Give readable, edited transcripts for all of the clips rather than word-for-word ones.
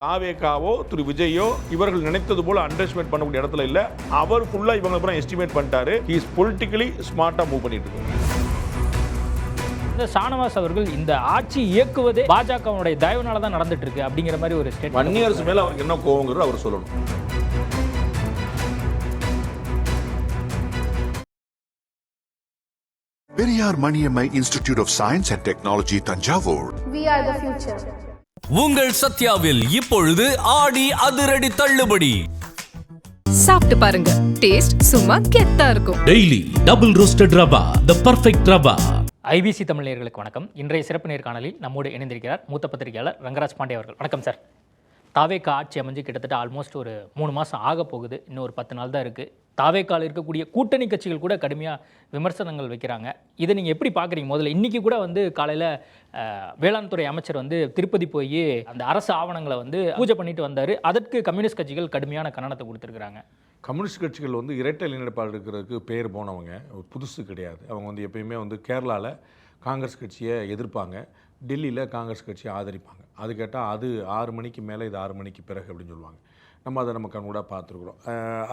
தாவேகாவோ திரு விஜயோ இவர்கள் நினைத்தது போல அண்டர்ஸ்டிமேட் பண்ணக்கூடிய இடத்துல இல்ல. அவர் ஃபுல்லா இவங்க அப்புறம் எஸ்டிமேட் பண்ணிட்டாரு. ஹி இஸ் பொலிட்டிக்கலி ஸ்மார்ட்டா மூவ் பண்ணிட்டு இருக்காங்க. இந்த ஷானவாஸ் அவர்கள் இந்த ஆட்சி இயக்குவதே பாஜகவுடைய தயவுனால தான் நடந்துட்டு இருக்கு அப்படிங்கிற மாதிரி ஒரு ஸ்டேட்மெண்ட். வன்னியரசு மேல அவருக்கு என்ன கோவங்கிறது அவர் சொல்லணும். Periyar Maniammai Institute of Science and Technology, Tanjavur. We are the future. உங்கள் சத்யாவில் இப்பொழுது ஆடி அதிரடி தள்ளுபடி. சாப்பிட்டு பாருங்க, டேஸ்ட் சும்மா கெத்தா இருக்கும். Daily double roasted rava, the perfect rava. IBC Tamil நேயர்களுக்கு வணக்கம். இன்றைய சிறப்பு நேர்காணலில் நம்மோடு இணைந்திருக்கிறார் மூத்த பத்திரிகையாளர் ரங்கராஜ் பாண்டே அவர்கள். வணக்கம் சார். தாவேகா ஆட்சி அமைஞ்சு கிட்டத்தட்ட ஆல்மோஸ்ட் ஒரு 3 மாதம் ஆக போகுது. இன்னும் ஒரு 10 நாள் தான் இருக்குது. தாவேகாவில் இருக்கக்கூடிய கூட்டணி கட்சிகள் கூட கடுமையாக விமர்சனங்கள் வைக்கிறாங்க. இதை நீங்கள் எப்படி பார்க்குறீங்க? முதல்ல இன்றைக்கி கூட காலையில் வேளாண் துறை அமைச்சர் திருப்பதி போய் அந்த அரசு ஆவணங்களை பூஜை பண்ணிட்டு வந்தார். அதற்கு கம்யூனிஸ்ட் கட்சிகள் கடுமையான கண்டனத்தை கொடுத்துருக்குறாங்க. கம்யூனிஸ்ட் கட்சிகள் இரட்டை நிலைப்பாடு இருக்கிறதுக்கு பேர் போனவங்க, புதுசு கிடையாது. அவங்க எப்பயுமே கேரளாவில் காங்கிரஸ் கட்சியை எதிர்ப்பாங்க, டெல்லியில் காங்கிரஸ் கட்சியை ஆதரிப்பாங்க. அது கேட்டால் அது 6 மணிக்கு மேலே, இது 6 மணிக்கு பிறகு அப்படின்னு சொல்லுவாங்க. அதை நம்ம கண்கூட பார்த்துருக்குறோம்.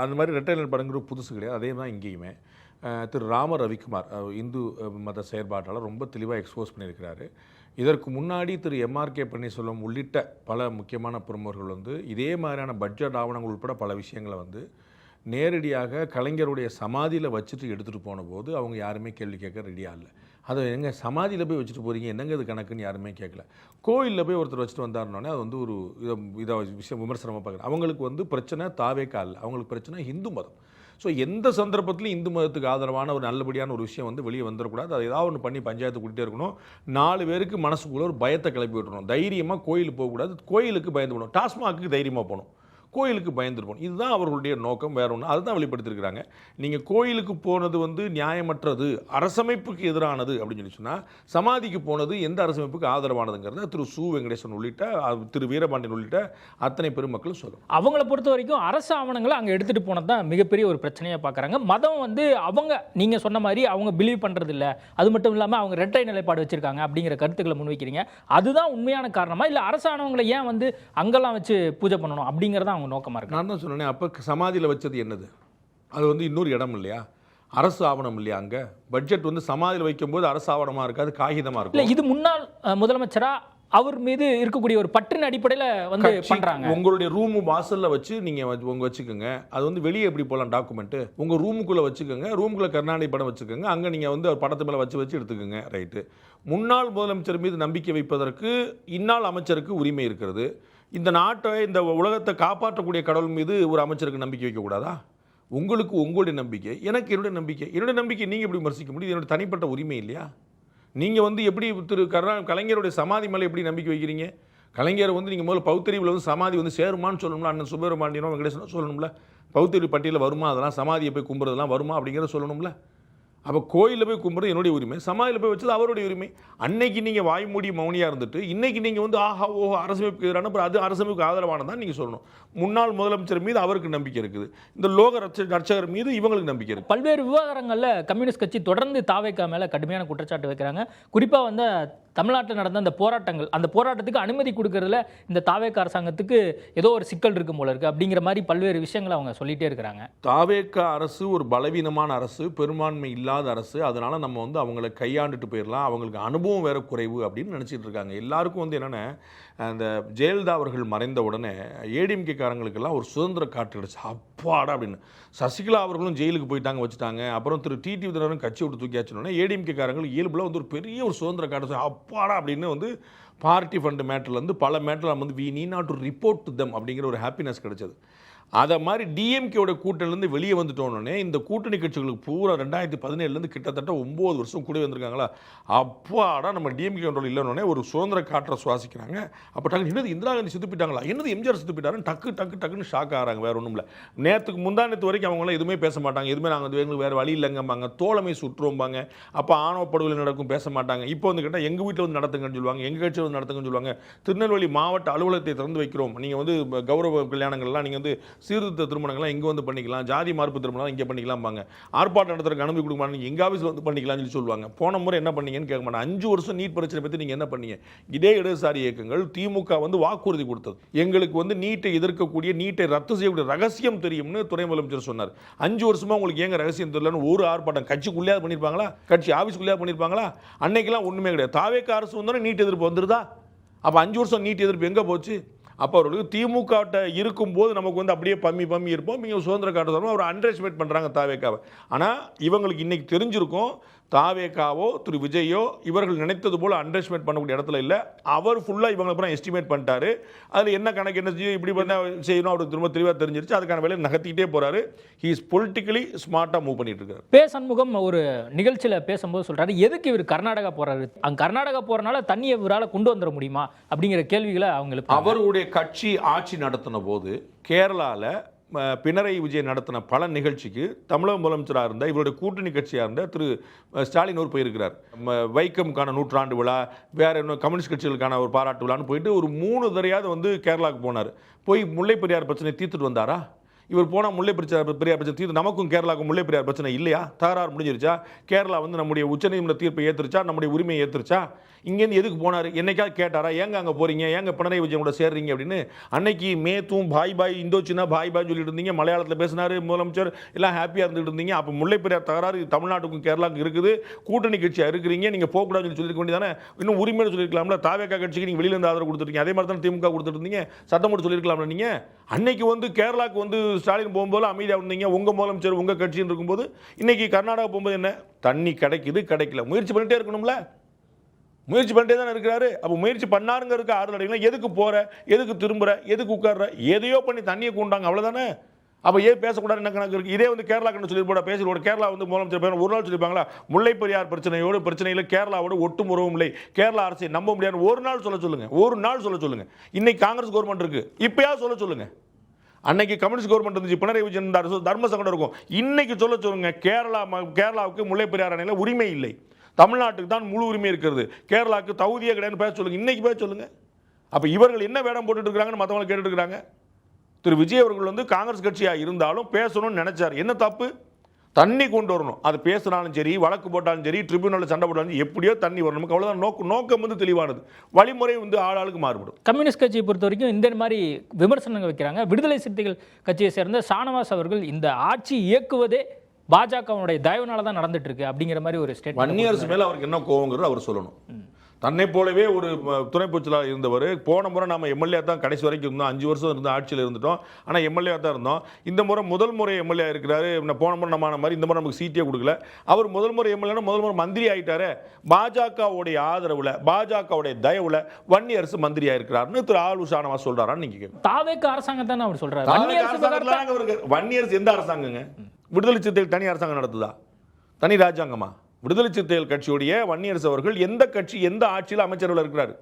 அந்த மாதிரி ரெட்டை நிலைப்பாடுங்கிறது புதுசு கிடையாது. அதே தான் இங்கேயுமே திரு ராம ரவிக்குமார் இந்து மத செயற்பாட்டாளர் ரொம்ப தெளிவாக எக்ஸ்போஸ் பண்ணியிருக்கிறாரு. இதற்கு முன்னாடி திரு எம்ஆர்கே பன்னீர்செல்வம் உள்ளிட்ட பல முக்கியமான பிரமுகர்கள் இதே மாதிரியான பட்ஜெட் ஆவணங்கள் உட்பட பல விஷயங்களை நேரடியாக கலைஞருடைய சமாதியில் வச்சுட்டு எடுத்துகிட்டு போன போது அவங்க யாருமே கேள்வி கேட்க ரெடியாக இல்லை. அதை எங்கே சமாதியில் போய் வச்சுட்டு போகிறீங்க, என்னங்க இது கணக்குன்னு யாருமே கேட்கல. கோயிலில் போய் ஒருத்தர் வச்சுட்டு வந்தாருனோடனே அது ஒரு விஷயம் விமர்சனமாக பார்க்குறேன். அவங்களுக்கு பிரச்சனை தாவேகா இல்லை, அவங்களுக்கு பிரச்சனை இந்து மதம். ஸோ எந்த சந்தர்ப்பத்திலும் இந்து மதத்துக்கு ஆதரவான ஒரு நல்லபடியான ஒரு விஷயம் வெளியே வந்துடக்கூடாது. அதை ஏதாவது ஒன்று பண்ணி பஞ்சாயத்து கூட்டிகிட்டே இருக்கணும். 4 பேருக்கு மனசுக்குள்ளே ஒரு பயத்தை கிளப்பி விட்டுறணும். தைரியமாக கோயிலுக்கு போகக்கூடாது, கோயிலுக்கு பயந்து போகணும். டாஸ்மாக்கு தைரியமாக போகணும், கோயிலுக்கு பயந்துருப்போம். இதுதான் அவர்களுடைய நோக்கம், வேற ஒன்று. அதுதான் வெளிப்படுத்திருக்கிறாங்க. நீங்கள் கோயிலுக்கு போனது நியாயமற்றது, அரசமைப்புக்கு எதிரானது அப்படின்னு சொன்னால், சமாதிக்கு போனது எந்த அரசமைப்புக்கு ஆதரவானதுங்கிறத திரு சு வெங்கடேசன் உள்ளிட்ட திரு வீரபாண்டியன் உள்ளிட்ட அத்தனை பெருமக்கள் சொல்லணும். அவங்கள பொறுத்த வரைக்கும் அரசு ஆவணங்களை அங்கே எடுத்துகிட்டு போனது தான் மிகப்பெரிய ஒரு பிரச்சனையாக பார்க்குறாங்க. மதம் அவங்க நீங்கள் சொன்ன மாதிரி அவங்க பிலீவ் பண்ணுறது இல்லை, அது மட்டும் இல்லாமல் அவங்க ரெட்டை நிலைப்பாடு வச்சுருக்காங்க அப்படிங்கிற கருத்துக்களை முன்வைக்கிறீங்க. அதுதான் உண்மையான காரணமாக இல்லை அரசு ஆவணங்களை ஏன் அங்கெல்லாம் வச்சு பூஜை பண்ணணும் அப்படிங்கிறத அவங்க நோக்கமாக இருக்கு? நான் தான் சொன்னேன், அப்போ சமாதியில் வச்சது என்னது? அது இன்னொரு இடம் இல்லையா, அரசு ஆவணம் இல்லையா? அங்கே பட்ஜெட் சமாதியில் வைக்கும்போது அரசு ஆவணமாக இருக்காது, காகிதமாக இருக்கும். இல்லை, இது முன்னாள் முதலமைச்சரா அவர் மீது இருக்கக்கூடிய ஒரு பற்றின் அடிப்படையில் பண்றாங்க. உங்களுடைய ரூம் வாசல்ல வச்சு நீங்க வச்சுக்கோங்க. அது வெளியே எப்படி போகலாம் டாக்குமெண்ட், உங்க ரூமுக்குள்ள வச்சுக்கோங்க. ரூமுக்குள்ள கருணாநிதி படம் வச்சுக்கோங்க. அங்க நீங்க ஒரு படத்து மேல வச்சு எடுத்துக்கோங்க. ரைட்டு. முன்னாள் முதலமைச்சர் மீது நம்பிக்கை வைப்பதற்கு இந்நாள் அமைச்சருக்கு உரிமை இருக்கிறது. இந்த நாட்டை, இந்த உலகத்தை காப்பாற்றக்கூடிய கடவுள் மீது ஒரு அமைச்சருக்கு நம்பிக்கை வைக்கக்கூடாதா? உங்களுக்கு உங்களுடைய நம்பிக்கை, எனக்கு என்னுடைய நம்பிக்கை. என்னுடைய நம்பிக்கை நீங்கள் எப்படி விமர்சிக்க முடியும்? என்னுடைய தனிப்பட்ட உரிமை இல்லையா? நீங்கள் எப்படி திரு கலைஞருடைய சமாதி மேலே எப்படி நம்பிக்கை வைக்கிறீங்க? கலைஞர் நீங்கள் முதல்ல பௌத்தறிவில் சமாதி சேருமான்னு சொல்லணும்ல. அண்ணன் சுப்பிரமணியனோ வெங்கடேசனோ சொல்லணும்ல. பௌத்தறிவு பட்டியலில் வருமா, அதெல்லாம் சமாதியை போய் கும்புறதெல்லாம் வருமா அப்படிங்கிறத சொல்லணும்ல. அப்போ கோயிலில் போய் கும்புறது என்னுடைய உரிமை, சமாதியில் போய் வச்சது அவருடைய உரிமை. அன்னைக்கு நீங்கள் வாய் மூடி மௌனியாக இருந்துட்டு இன்னைக்கு நீங்கள் ஆஹா ஓஹோ அரசமைப்புக்கு எதிரான, அது அரசமைப்புக்கு ஆதரவானதான் நீங்கள் சொல்லணும். முன்னாள் முதலமைச்சர் மீது அவருக்கு நம்பிக்கை இருக்குது, இந்த லோக ரட்சகர் மீது இவங்களுக்கு நம்பிக்கை இருக்குது. பல்வேறு விவகாரங்களில் கம்யூனிஸ்ட் கட்சி தொடர்ந்து தாவேகா மேலே கடுமையான குற்றச்சாட்டு வைக்கிறாங்க. குறிப்பாக தமிழ்நாட்டில் நடந்த அந்த போராட்டங்கள், அந்த போராட்டத்துக்கு அனுமதி கொடுக்கறதுல இந்த தாவேகா அரசாங்கத்துக்கு ஏதோ ஒரு சிக்கல் இருக்கும் போல இருக்குது அப்படிங்கிற மாதிரி பல்வேறு விஷயங்களை அவங்க சொல்லிகிட்டே இருக்கிறாங்க. தாவேகா அரசு ஒரு பலவீனமான அரசு, பெரும்பான்மை இல்லாத அரசு. அதனால் நம்ம அவங்களை கையாண்டுட்டு போயிடலாம், அவங்களுக்கு அனுபவம் வேற குறைவு அப்படின்னு நினச்சிட்டு இருக்காங்க. எல்லாருக்கும் என்னென்னா, அந்த ஜெயலலிதா அவர்கள் மறைந்த உடனே ஏடிஎம்கே காரங்களுக்கெல்லாம் ஒரு சுதந்திர காற்று கிடைச்சு அப்பாடா அப்படின்னு. சசிகலா அவர்களும் ஜெயிலுக்கு போயிட்டாங்க, வச்சுட்டாங்க. அப்புறம் திரு டிடி விதினரும் கட்சி விட்டு தூக்கியாச்சுனோடனே ஏடிஎம்கே காரங்களுக்கு இயல்பில் ஒரு பெரிய ஒரு சுதந்திர காற்று அப்பாடா அப்படின்னு பார்ட்டி ஃபண்டு மேட்டர்லேருந்து பல மேட்டரில் we need not to report to them அப்படிங்கிற ஒரு ஹாப்பினஸ் கிடைச்சது. அதை மாதிரி டிஎம்கேவோட கூட்டணிலேருந்து வெளியே வந்துட்டோன்னே இந்த கூட்டணி கட்சிகளுக்கு பூரா 2017 கிட்டத்தட்ட 9 வருஷம் கூட வந்திருக்காங்களா, அப்பாடா நம்ம டிஎம்கே கண்ட்ரோல் இல்லைன்னொடனே ஒரு சுதந்திர காற்றை சுவாசிக்கிறாங்க. அப்போ டக்கு என்னது இந்திரா காந்தி சுத்துப்பிட்டாங்களா, என்னது எம்ஜிஆர் சுத்துப்பிட்டாருன்னு டக்குன்னு ஷாக் ஆகிறாங்க. வேறு ஒன்றும் இல்லை. நேற்றுக்கு முந்தானத்து வரைக்கும் அவங்களாம் எதுவுமே பேச மாட்டாங்க, எதுவுமே நாங்கள் எங்களுக்கு வேறு வழி இல்லைங்கம்பாங்க, தோழமை சுற்றுவோம்பாங்க. அப்போ ஆணவ படுகொலை நடக்கும், பேச மாட்டாங்க. இப்போ கேட்டால் எங்கள் வீட்டில் நடத்துங்கன்னு சொல்லுவாங்க, எங்கள் கட்சியில் நடத்துங்கன்னு சொல்லுவாங்க. திருநெல்வேலி மாவட்ட அலுவலகத்தை திறந்து வைக்கிறோம், நீங்கள் கௌரவ கல்யாணங்கள்லாம் நீங்கள் சீர்திருத்த திருமணங்கள்லாம் இங்கே வந்து பண்ணிக்கலாம், ஜாதி மார்பு திருமணம் இங்கே பண்ணிக்கலாம்பாங்க, ஆர்ப்பாட்டம் நடத்துறதுக்கு அனுமதி கொடுக்க மாட்டாங்க, எங்கள் ஆஃபீஸில் வந்து பண்ணிக்கலாம்னு சொல்லி சொல்லுவாங்க. போன முறை என்ன பண்ணீங்கன்னு கேட்க மாட்டாங்க. 5 வருஷம் நீட் பிரச்சனை பற்றி நீங்கள் என்ன பண்ணீங்க? இதே இடதுசாரி இயக்கங்கள் திமுக வந்து வாக்குறுதி கொடுத்தது, எங்களுக்கு வந்து நீட்டை எதிர்க்கக்கூடிய, நீட்டை ரத்து செய்யக்கூடிய ரகசியம் தெரியும்னு துணை முதலமைச்சர் சொன்னார். 5 வருஷமா உங்களுக்கு ஏங்க ரகசியம் தெரியலன்னு ஒரு ஆர்ப்பாட்டம் கட்சிக்குள்ளேயே பண்ணியிருப்பாங்களா? கட்சி ஆஃபீஸ்க்குள்ளேயே பண்ணியிருப்பாங்களா? அன்னைக்கெல்லாம் ஒன்றுமே கிடையாது. தாவேக்கா அரசு வந்தோடனே நீட் எதிர்ப்பு வந்துருதா? அப்போ 5 வருஷம் நீட் எதிர்ப்பு எங்கே போச்சு? அப்போ அவர்களுக்கு திமுக இருக்கும்போது நமக்கு வந்து அப்படியே பம்மி இருப்போம், நீங்கள் சுதந்திர காட்ட அவர் அண்டர் எஸ்டிமேட் பண்ணுறாங்க தாவேக்காவை. ஆனால் இவங்களுக்கு இன்னைக்கு தெரிஞ்சிருக்கும், தாவேக்காவோ திரு விஜயோ இவர்கள் நினைத்தது போல் அண்டர் எஸ்டிமேட் பண்ணக்கூடிய இடத்துல இல்லை. அவர் ஃபுல்லாக இவங்களை அப்புறம் எஸ்டிமேட் பண்ணிட்டாரு. அதில் என்ன கணக்கு என்ன செய்யும், இப்படி பண்ண செய்யணும் அவருக்கு திரும்ப தெளிவாக தெரிஞ்சிருச்சு. அதுக்கான வேலையை நகர்த்திக்கிட்டே போகிறாரு. ஹி இஸ் பொலிட்டிக்கலி ஸ்மார்ட்டாக மூவ் பண்ணிட்டு இருக்காரு. பே சண்முகம் ஒரு நிகழ்ச்சியில் பேசும்போது சொல்றாரு, எதுக்கு இவர் கர்நாடகா போறாரு, அங்கே கர்நாடகா போறனால தண்ணியை இவரால் கொண்டு வந்துட முடியுமா அப்படிங்கிற கேள்விகளை அவங்களுக்கு. அவருடைய கட்சி ஆட்சி நடத்தின போது கேரளாவில் பினராயி விஜயன் நடத்தின பல நிகழ்ச்சிக்கு தமிழக முதலமைச்சராக இருந்த இவருடைய கூட்டணி கட்சியாக இருந்த திரு ஸ்டாலின் அவர் போயிருக்கிறார். வைக்கமுக்கான 100ஆண்டு விழா, வேறு இன்னும் கம்யூனிஸ்ட் கட்சிகளுக்கான ஒரு பாராட்டு விழான்னு போயிட்டு ஒரு 3 தடையாவது வந்து கேரளாவுக்கு போனார். போய் முல்லை பெரியார் பிரச்சனை தீர்த்துட்டு வந்தாரா? இவர் போனால் முல்லை பெரியார் பிரச்சனை தீர்த்து நமக்கும் கேரளாவுக்கும் முல்லை பெரியார் பிரச்சனை இல்லையா? தகராறு முடிஞ்சிருச்சா? கேரளா வந்து நம்முடைய உச்சநீதிமன்ற தீர்ப்பை ஏற்றுருச்சா? நம்முடைய உரிமையை ஏற்றுருச்சா? இங்கேருந்து எதுக்கு போனார்? என்னைக்காவது கேட்டாரா? ஏங்க அங்கே போகிறீங்க, ஏங்க பினராயி விஜயன் கூட சேர்றீங்க அப்படின்னு? அன்னைக்கு மேத்தும் பாய் இந்தோச்சினா பாய் சொல்லிட்டு இருந்தீங்க, மலையாளத்தில் பேசினார் முதலமைச்சர், எல்லாம் ஹாப்பியாக இருந்துகிட்டு இருந்தீங்க. அப்போ முல்லை பெரியார் தகராறு தமிழ்நாட்டுக்கும் கேரளாவுக்கும் இருக்குது, கூட்டணி கட்சியாக இருக்கிறீங்க, நீங்கள் போகக்கூடாதுன்னு சொல்லியிருக்க வேண்டியதானே? இன்னும் உரிமையை சொல்லியிருக்கலாம்ல. தாவேக்கா கட்சிக்கு நீங்கள் வெளியிலேருந்து ஆதரவு கொடுத்துருக்கீங்க, அதே மாதிரி தான் திமுக கொடுத்துட்டு இருந்தீங்க, சட்டம் போட்டு சொல்லியிருக்கலாம்ல. நீங்கள் அன்னைக்கு வந்து கேரளாவுக்கு வந்து ஸ்டாலின் போகும்போது அமைதியாக இருந்தீங்க, உங்கள் முதலமைச்சர் உங்கள் கட்சின்னு இருக்கும்போது. இன்னைக்கு கர்நாடகா போகும்போது என்ன? தண்ணி கிடைக்கல, முயற்சி பண்ணிட்டே இருக்கணும்ல. முயற்சி பண்ணிட்டே தான் இருக்கிறாரு. அப்போ முயற்சி பண்ணாருங்கிறதுக்கு ஆறுதல் அடைக்கலாம். எதுக்கு போற, எதுக்கு திரும்புற, எதுக்கு உட்கார்ற, எதையோ பண்ணி தண்ணியை கொண்டாங்க, அவ்வளோதானே. அப்போ ஏன் பேசக்கூடாது என்ன கணக்கு இருக்குது? இதே வந்து கேரளா கண்டு சொல்லியிருப்பா பேசிடுவோம். கேரளா வந்து முதலமைச்சர் ஒரு நாள் சொல்லியிருப்பாங்களா? முல்லை பெரியார் பிரச்சனையில் கேரளாவோட ஒட்டும் உறவும் இல்லை, கேரளா அரசை நம்ப முடியாது ஒரு நாள் சொல்ல சொல்லுங்க. இன்னைக்கு காங்கிரஸ் கவர்மெண்ட் இருக்கு, இப்பயாவது சொல்ல சொல்லுங்க. அன்னைக்கு கம்யூனிஸ்ட் கவர்மெண்ட் இருந்துச்சு, பினராயி விஜயன் தர்ம சங்கடம் இருக்கும். இன்னைக்கு சொல்ல சொல்லுங்க, கேரளாவுக்கு முல்லை பெரியார் அணையில் உரிமை இல்லை, தமிழ்நாட்டுக்கு தான் முழு உரிமை இருக்கிறது, கேரளாவுக்கு தகுதியே கிடையாது பேச சொல்லுங்க. இன்னைக்கு பேச சொல்லுங்க. அப்போ இவர்கள் என்ன வேடம் போட்டுட்டு இருக்காங்கன்னு மற்றவங்களை கேட்டுட்டு இருக்காங்க. திரு விஜய் அவர்கள் வந்து காங்கிரஸ் கட்சியாக இருந்தாலும் பேசணும்னு நினைச்சார். என்ன தப்பு? தண்ணி கொண்டு வரணும். அது பேசினாலும் சரி, வழக்கு போட்டாலும் சரி, ட்ரிபியூனலில் சண்டை போட்டாலும் எப்படியோ தண்ணி வரணும். நமக்கு அவ்வளோதான் நோக்கம் வந்து தெளிவானது. வழிமுறை வந்து ஆளுக்கு மாறுபடும். கம்யூனிஸ்ட் கட்சியை பொறுத்த வரைக்கும் இந்த மாதிரி விமர்சனங்கள் வைக்கிறாங்க. விடுதலை சிறுத்தைகள் கட்சியை சேர்ந்த ஷானவாஸ் அவர்கள் இந்த ஆட்சி இயக்குவதே பாஜகவுடைய தயவுனால தான் நடந்துட்டு இருக்கு அப்படிங்கிற மாதிரி ஒரு ஸ்டேட்மெண்ட். வன்னியரசு மேல அவருக்கு என்ன கோவங்கிறது அவர் சொல்லணும். தன்னை போலவே ஒரு துணை பொதுச்செயலாளர் இருந்தவர். போன முறை நம்ம எம்எல்ஏ தான் கடைசி வரைக்கும் இருந்தோம், 5 வருஷம் இருந்தோம், ஆட்சியில் இருந்துட்டோம். ஆனால் எம்எல்ஏ தான் இருந்தோம். இந்த முறை முதல் முறை எம்எல்ஏ இருக்கிறாரு. போன முறை நம்ம மாதிரி இந்த முறை நமக்கு சீட்டே கொடுக்கல. அவர் முதல் முறை எம்எல்ஏ, முதல் முறை மந்திரி ஆகிட்டாரு. பாஜகவுடைய ஆதரவுல, பாஜகவுடைய தயவுல வன்னியரசு மந்திரியா இருக்கிறார்னு திரு ஆளு ஷானவாஸ் சொல்றாரான்னு நீங்க கேட்கணும். தாவேக்கா அரசாங்கம் தானே அவர் சொல்றாரு. வன்னியரசு எந்த அரசாங்கங்க? விடுதலை சிறுத்தைகள் தனி அரசாங்கம் நடத்துதா? தனி ராஜாங்கமா? விடுதலை சிறுத்தைகள் கட்சியுடைய வன்னியரசு அவர்கள் எந்த கட்சி, எந்த ஆட்சியில் அமைச்சர்கள் இருக்கிறாரு?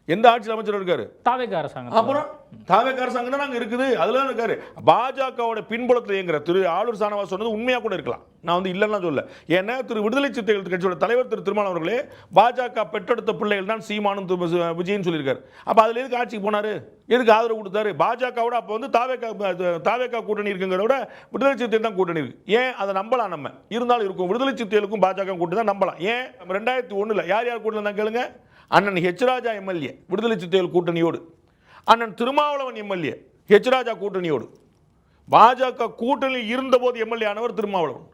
எந்த ஆட்சியில் அமைச்சர் இருக்காரு? தாவேக்கா அரசாங்கம். அப்புறம் தாவேக்கா அரசாங்கம் தான் அங்கே இருக்குது, அதுல தான் இருக்காரு. பாஜகவோட பின்புலத்தில் இயங்குற திரு ஆளூர் ஷானவாஸ் சொன்னது உண்மையாக கூட இருக்கலாம், நான் வந்து இல்லைன்னா சொல்ல. ஏன்னா திரு விடுதலை சிறுத்தைகள் கட்சியோட தலைவர் திரு திருமாவளவன் அவர்களே பாஜக பெற்றெடுத்த பிள்ளைகள் தான் சீமானும் விஜயன் சொல்லியிருக்காரு. அப்போ அதில் எதுக்கு ஆட்சிக்கு போனாரு, எதுக்கு ஆதரவு கொடுத்தாரு? பாஜகவோட அப்போ வந்து தாவேக்கா கூட்டணி இருக்குங்கிறத விட விடுதலை சிறுத்தை தான் கூட்டணி இருக்கு. ஏன் அதை நம்பலாம்? நம்ம இருந்தாலும் இருக்கும், விடுதலை சிறுத்தைகளுக்கும் பாஜக கூட்டணி தான் நம்பலாம். ஏன் 2001 யார் கூட்டணி தான் கேளுங்க. அண்ணன் ஹெச் ராஜா எம்எல்ஏ விடுதலை சிறுத்தைகள் கூட்டணியோடு, அண்ணன் திருமாவளவன் எம்எல்ஏ ஹெச் ராஜா கூட்டணியோடு. பாஜக கூட்டணியில் இருந்தபோது எம்எல்ஏ ஆனவர் திருமாவளவன்,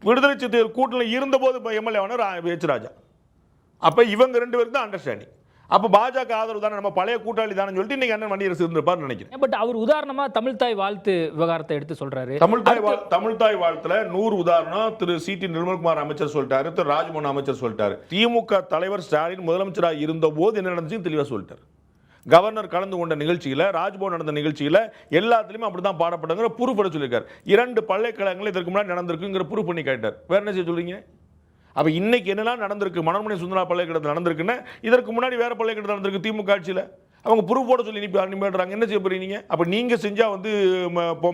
விடுதலை சிறுத்தைகள் கூட்டணியில் இருந்தபோது எம்எல்ஏ ஆனவர் ஹெச் ராஜா. அப்போ இவங்க 2 பேருக்கு தான் அண்டர்ஸ்டாண்டிங். அப்போ பாஜக ஆதரவு தானே, நம்ம பழைய கூட்டாளி தானே சொல்லிட்டு இன்னைக்கு அண்ணன் வன்னியரசு இருந்திருப்பார் நினைக்கிறேன். பட் அவர் உதாரணமா தமிழ்தாய் வாழ்த்து விவகாரத்தை எடுத்து சொல்றாரு. தமிழ்தாய் வாழ்த்துல 100 உதாரணம் திரு சி.டி. நிர்மல்குமார் அமைச்சர் சொல்லிட்டாரு, திரு ராஜ்மோகன் அமைச்சர் சொல்லிட்டாரு. திமுக தலைவர் ஸ்டாலின் முதலமைச்சராக இருந்த போது என்ன நடந்துச்சு தெளிவா சொல்லிட்டாரு. கவர்னர் கலந்து கொண்ட நிகழ்ச்சியில, ராஜ்பவன் நடந்த நிகழ்ச்சியில எல்லாத்துலயுமே அப்படிதான் பாடப்பட்டங்கிற ப்ரூஃப் பண்ண சொல்லியிருக்காரு. 2 பல்கலைக்கழகங்கள் இதற்கு முன்னாடி நடந்திருக்குங்கிற ப்ரூஃப் பண்ணி கேட்டார். வேற என்ன செய்ய சொல்றீங்க? அப்போ இன்னைக்கு என்னெல்லாம் நடந்திருக்கு, மனோன்மணி சுந்தரா பல்கலைக்கழகத்தில் நடந்திருக்குன்னா இதற்கு முன்னாடி வேற பல்கலைக்கழகத்தில் நடந்திருக்கு திமுக ஆட்சியில். அவங்க ப்ரூஃப் போட சொல்லி அனுப்பிடுறாங்க. என்ன செய்ய போறீங்க? அப்போ நீங்கள் செஞ்சால் வந்து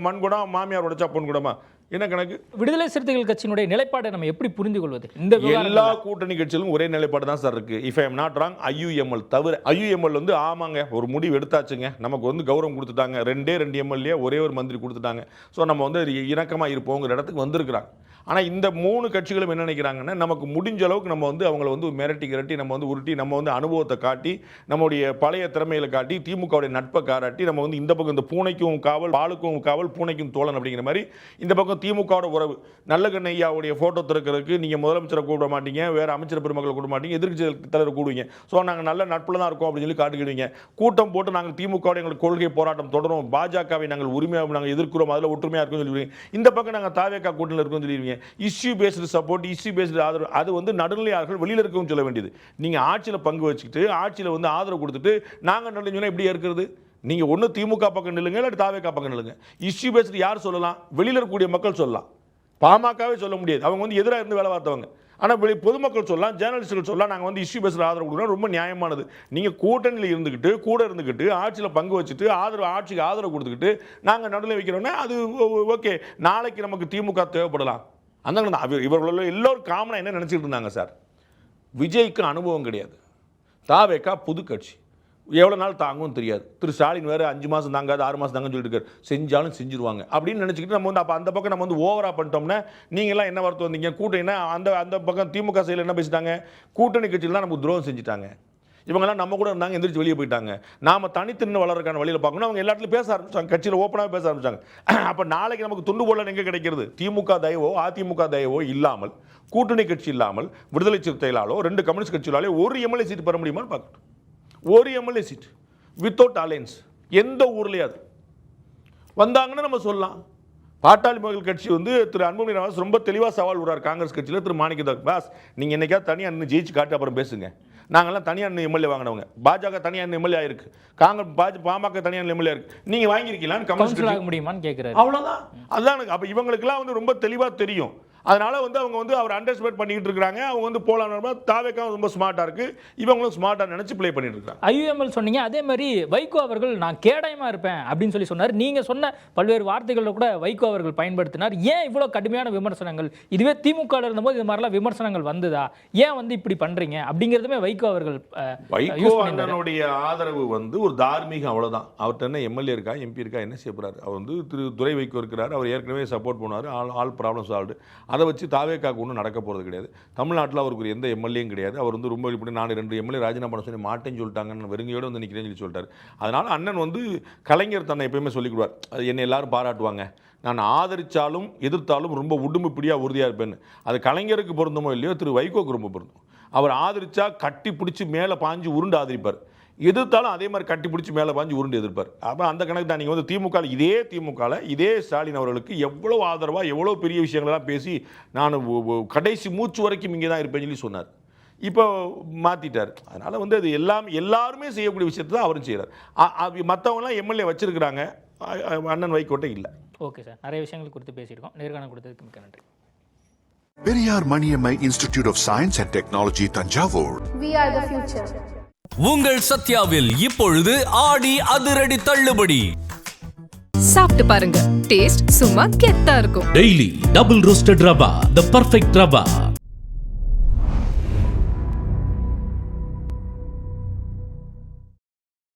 மண் குடம், மாமியார் உடைச்சா பொன் குடமா? என்ன கணக்கு? விடுதலை சிறுத்தைகள் கட்சியினுடைய நிலைப்பாடை நம்ம எப்படி புரிந்து கொள்வது? இந்த எல்லா கூட்டணி கட்சிகளும் ஒரே நிலைப்பாடு தான் சார் இருக்கு. If I am not wrong, IUML தவிர. IUML வந்து ஆமாங்க ஒரு முடிவு எடுத்தாச்சுங்க, நமக்கு வந்து கௌரவம் கொடுத்துட்டாங்க, 2 MLA ஒரே ஒரு மந்திரி கொடுத்துட்டாங்க, ஸோ நம்ம வந்து இணக்கமாக இருப்போங்கிற இடத்துக்கு வந்திருக்கிறாங்க. ஆனால் இந்த 3 கட்சிகளும் என்ன நினைக்கிறாங்கன்னா, நமக்கு முடிஞ்ச அளவுக்கு நம்ம வந்து அவங்கள வந்து மிரட்டி நம்ம வந்து உருட்டி நம்ம வந்து அனுபவத்தை காட்டி நம்முடைய பழைய திறமைகளை காட்டி திமுகவுடைய நட்பை காராட்டி நம்ம வந்து இந்த பக்கம் இந்த பூனைக்கும் காவல், பாலுக்கும் காவல், பூனைக்கும் தோழன் அப்படிங்கிற மாதிரி இந்த பக்கம் திமுகவோட உறவு. நல்லகண்ணையாவுடைய ஃபோட்டோ திறக்கிறதுக்கு நீங்கள் முதலமைச்சரை கூப்பிட மாட்டீங்க, வேறு அமைச்சர் பெருமக்களை கூப்பிட மாட்டீங்க, எதிர்க்கட்சி தலைவர் கூடுவீங்க. ஸோ நாங்கள் நல்ல நட்பில் தான் இருக்கோம் அப்படின்னு சொல்லி காட்டுக்கிடுவீங்க. கூட்டம் போட்டு நாங்கள் திமுகவோட எங்களுக்கு கொள்கை போராட்டம் தொடரும், பாஜகவை நாங்கள் உரிமையாக நாங்கள் எதிர்க்கிறோம், அதில் ஒற்றுமையாக இருக்கும்னு சொல்லுவீங்க. இந்த பக்கம் நாங்கள் தாவேகா கூட்டணியில் இருக்கோம்னு சொல்லுவீங்க. Issue based support, issue based ஆதரவு, அது வந்து நடுநிலையாளர்கள் வெளியில் இருக்கவும் சொல்ல வேண்டியது. நீங்கள் ஆட்சியில் பங்கு வச்சுக்கிட்டு ஆட்சியில் வந்து ஆதரவு கொடுத்துட்டு நாங்கள் நல்ல எப்படி இருக்கிறது? நீங்கள் ஒன்று திமுக பக்கம் நில்லுங்க, இல்லை தாவேகா பக்கம் நில்லுங்க. இஷ்யூ பேஸ்டு யார் சொல்லலாம்? வெளியில் இருக்கக்கூடிய மக்கள் சொல்லலாம், பாமகவே சொல்ல முடியாது, அவங்க வந்து எதிராக இருந்து வேலை பார்த்தவங்க. ஆனால் பொதுமக்கள் சொல்லலாம், ஜேர்னலிஸ்டுகள் சொல்லலாம், நாங்கள் வந்து இஷ்யூ பேஸ்டு ஆதரவு கொடுக்குறோம், ரொம்ப நியாயமானது. நீங்கள் கூட்டணியில் இருந்துக்கிட்டு கூட இருந்துக்கிட்டு ஆட்சியில் பங்கு வச்சுட்டு ஆட்சிக்கு ஆதரவு கொடுத்துக்கிட்டு நாங்கள் நடுநிலை வைக்கிறோன்னா அது ஓகே. நாளைக்கு நமக்கு திமுக தேவைப்படலாம். அந்த இவர்களோட எல்லோரும் காமனாக என்ன நினச்சிட்டு இருந்தாங்க சார், விஜய்க்கு அனுபவம் கிடையாது, தாவேகா புது கட்சி, எவ்வளோ நாள் தாங்கும் தெரியாது, திரு ஸ்டாலின் வேறு 5 மாதம் தாங்காது 6 மாதம் தாங்கன்னு சொல்லிட்டு இருக்காரு, செஞ்சாலும் செஞ்சுருவாங்க அப்படின்னு நினச்சிக்கிட்டு நம்ம வந்து அப்போ அந்த பக்கம் நம்ம வந்து ஓவராக பண்ணிட்டோம்னா நீங்கள்லாம் என்ன வார்த்தை வந்தீங்க? கூட்டணி என்ன அந்த பக்கம் திமுக சைடில் என்ன பேசிட்டாங்க? கூட்டணி கட்சியில் தான் நமக்கு துரோகம் செஞ்சுட்டாங்க, இவங்கெல்லாம் நம்ம கூட இருந்தாங்க, எந்திரிச்சு வெளியே போயிட்டாங்க, நாம் தனித்து நின்று வளர்றதுக்கான வழியில் பார்க்கணும். அவங்க எல்லா இடத்துலையும் பேச ஆரம்பிச்சாங்க, கட்சியில் ஓப்பனாக பேச ஆரம்பிச்சாங்க. அப்போ நாளைக்கு நமக்கு துண்டு போடலாம் எங்கே கிடைக்கிறது? திமுக தயவோ அதிமுக தயவோ இல்லாமல், கூட்டணி கட்சி இல்லாமல், விடுதலை சிறுத்தைகளாலோ 2 கம்யூனிஸ்ட் கட்சிகளாலே ஒரு MLA சீட்டு பெற முடியுமான்னு பார்க்கணும். ஒரு MLA சீட் வித்தவுட் அலையன்ஸ் எந்த ஊர்லையாவது வந்தாங்கன்னு நம்ம சொல்லலாம். பாட்டாளி மக்கள் கட்சி வந்து திரு அன்புமணி ராமதாஸ் ரொம்ப தெளிவாக சவால் விடுறார் காங்கிரஸ் கட்சியில் திரு மாணிக்கதாஸ், பாஸ் நீங்கள் என்னைக்காவது தனியாக நின்று ஜெயிச்சு காட்டு அப்புறம் பேசுங்க, நாங்கள்லாம் தனியாக MLA வாங்கினவங்க, பாஜக தனியாக MLA ஆயிருக்கு, பாமக தனியாக MLA இருக்கு, நீங்கள் வாங்கியிருக்கீங்களான்னு கம்யூனிஸ்ட் முடியுமான்னு கேட்குறாரு. அவ்வளோதான். அதுதான். அப்போ இவங்களுக்குலாம் வந்து ரொம்ப தெளிவாக தெரியும். அதனால வந்து அவங்க வந்து அவர் அண்டர்ஸ்டாண்ட் பண்ணிட்டு இருக்காங்க. அவங்க வந்து போலாம், தாவேகா ரொம்ப ஸ்மார்ட்டா இருக்கு, இவங்களும் ஸ்மார்ட்டா நினைச்சு ப்ளே பண்ணிட்டு இருக்காங்க. IUML சொன்னீங்க, அதே மாதிரி வைகோ அவர்கள் நான் கேடயமா இருப்பேன் அப்படின்னு சொல்லி சொன்னார். நீங்க சொன்ன பல்வேறு வார்த்தைகளை கூட வைகோ அவர்கள் பயன்படுத்தினார். ஏன் இவ்வளவு கடுமையான விமர்சனங்கள்? இதுவே திமுக இருந்தபோது இது மாதிரிலாம் விமர்சனங்கள் வந்ததா? ஏன் வந்து இப்படி பண்றீங்க அப்படிங்கிறதுமே வைகோ அவர்கள் வைகோ அண்ணனுடைய ஆதரவு வந்து ஒரு தார்மீக, அவ்வளவுதான். அவர்கிட்ட என்ன MLA இருக்கா MP இருக்கா, என்ன செய்ய போறாரு? அவர் வந்து திரு துரை வைகோ இருக்கிறார், அவர் ஏற்கனவே சப்போர்ட் பண்ணுவார், ஆல் ப்ராப்ளம் சால்வ்டு. அதை வச்சு தாவேக்காக்கு ஒன்றும் நடக்க போகிறது கிடையாது. தமிழ்நாட்டில் அவருக்கு எந்த MLAயும் கிடையாது. அவர் வந்து ரொம்ப இப்படி நான் 2 MLA ராஜினாமா பண்ண சொல்லி மாட்டேன்னு சொல்லிட்டாங்கன்னு வெறுங்கையோடு வந்து நிற்கிறேன்னு சொல்லி சொல்லிட்டார். அதனால் அண்ணன் வந்து கலைஞர் தன்னை எப்பயுமே சொல்லிக்கிடுவார், என்னை எல்லாரும் பாராட்டுவாங்க, நான் ஆதரித்தாலும் எதிர்த்தாலும் ரொம்ப உடும்புப்பிடியாக உறுதியாக இருப்பேன்னு. அது கலைஞருக்கு பொருந்துமோ இல்லையோ திரு வைகோக்கு ரொம்ப பொருந்தும். அவர் ஆதரித்தா கட்டி பிடிச்சி மேலே பாஞ்சு உருண்டு ஆதரிப்பார், எதிர்த்தாலும் அதே மாதிரி கட்டி பிடிச்சி மேலே பாஞ்சு உருண்டு எதிர்ப்பார். அப்போ அந்த கணக்கு தான். நீங்கள் வந்து திமுகவில் இதே ஸ்டாலின் அவர்களுக்கு எவ்வளோ ஆதரவாக எவ்வளோ பெரிய விஷயங்களெல்லாம் பேசி நான் கடைசி மூச்சு வரைக்கும் இங்கே தான் இருப்பேன்னு சொல்லி சொன்னார். இப்போ மாற்றிட்டார். அதனால் வந்து அது எல்லாருமே செய்யக்கூடிய விஷயத்தை தான் அவரும் செய்கிறார். மற்றவங்களாம் MLA வச்சிருக்கிறாங்க, அண்ணன் வைகோட்டை இல்லை. ஓகே சார், நிறைய விஷயங்கள் குறித்து பேசியிருக்கோம். நேர்காணல் கொடுத்ததுக்கு மிக்க நன்றி. Periyar Maniammai Institute of Science and Technology, Tanjavur. We are the future. உங்கள் சத்யாவில் இப்பொழுது ஆடி அதிரடி தள்ளுபடி. சாப்பிட்டு பாருங்க, டேஸ்ட் சும்மா கெத்தா இருக்கும். Daily double roasted rava, the perfect rava.